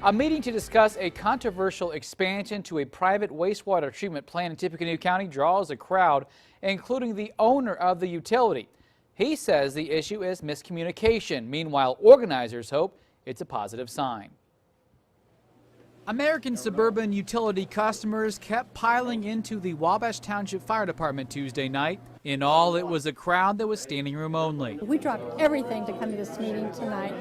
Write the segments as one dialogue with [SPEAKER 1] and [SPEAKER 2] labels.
[SPEAKER 1] A meeting to discuss a controversial expansion to a private wastewater treatment plant in Tippecanoe County draws a crowd, including the owner of the utility. He says the issue is miscommunication. Meanwhile, organizers hope it's a positive sign. American Suburban utility customers kept piling into the Wabash Township Fire Department Tuesday night. In all, it was a crowd that was standing room only.
[SPEAKER 2] We dropped everything to come to this meeting tonight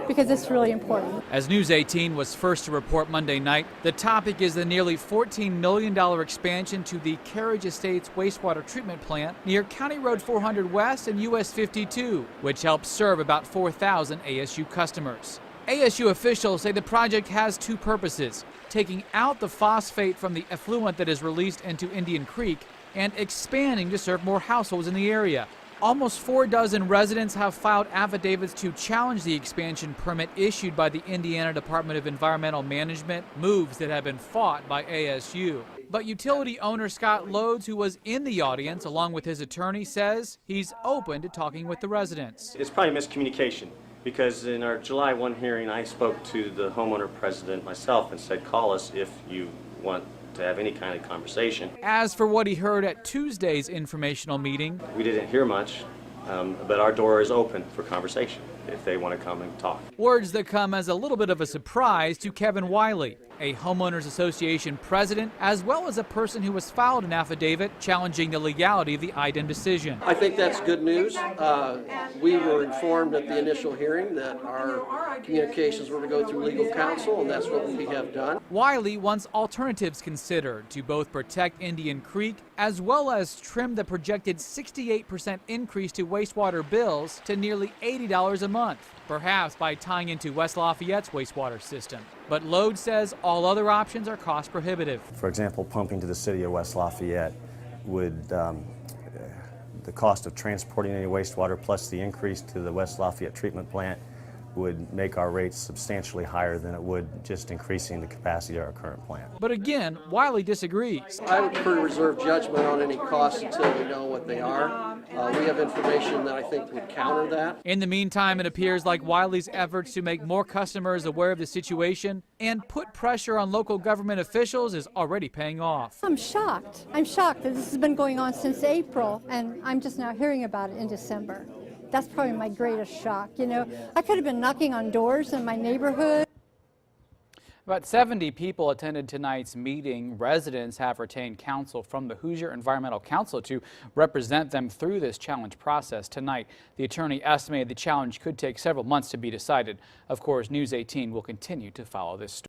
[SPEAKER 2] because it's really important.
[SPEAKER 1] As News 18 was first to report Monday night, the topic is the nearly $14 million expansion to the Carriage Estates wastewater treatment plant near County Road 400 West and US 52, which helps serve about 4,000 ASU customers. ASU officials say the project has two purposes: taking out the phosphate from the effluent that is released into Indian Creek and expanding to serve more households in the area. Almost 4 dozen residents have filed affidavits to challenge the expansion permit issued by the Indiana Department of Environmental Management, moves that have been fought by ASU. But utility owner Scott Loads, who was in the audience along with his attorney, says he's open to talking with the residents.
[SPEAKER 3] It's probably miscommunication, because in our July 1 hearing, I spoke to the homeowner president myself and said, call us if you want to have any kind of conversation.
[SPEAKER 1] As for what he heard at Tuesday's informational meeting,
[SPEAKER 3] we didn't hear much, but our door is open for conversation if they want to come and talk.
[SPEAKER 1] Words that come as a little bit of a surprise to Kevin Wiley, a homeowners association president, as well as a person who has filed an affidavit challenging the legality of the IDEM decision.
[SPEAKER 4] I think that's good news. We were informed at the initial hearing that our communications were to go through legal counsel, and that's what we have done.
[SPEAKER 1] Wiley wants alternatives considered to both protect Indian Creek as well as trim the projected 68% increase to wastewater bills to nearly $80 a month, perhaps by tying into West Lafayette's wastewater system. But Load says all other options are cost prohibitive.
[SPEAKER 5] For example, pumping to the city of West Lafayette would, the cost of transporting any wastewater plus the increase to the West Lafayette treatment plant would make our rates substantially higher than it would just increasing the capacity of our current plant.
[SPEAKER 1] But again, Wiley disagrees.
[SPEAKER 4] I would prefer to reserve judgment on any costs until we know what they are. We have information that I think would counter that.
[SPEAKER 1] In the meantime, it appears like Wiley's efforts to make more customers aware of the situation and put pressure on local government officials is already paying off.
[SPEAKER 2] I'm shocked. I'm shocked that this has been going on since April, and I'm just now hearing about it in December. That's probably my greatest shock. You know, I could have been knocking on doors in my neighborhood.
[SPEAKER 1] About 70 people attended tonight's meeting. Residents have retained counsel from the Hoosier Environmental Council to represent them through this challenge process. Tonight, the attorney estimated the challenge could take several months to be decided. Of course, News 18 will continue to follow this story.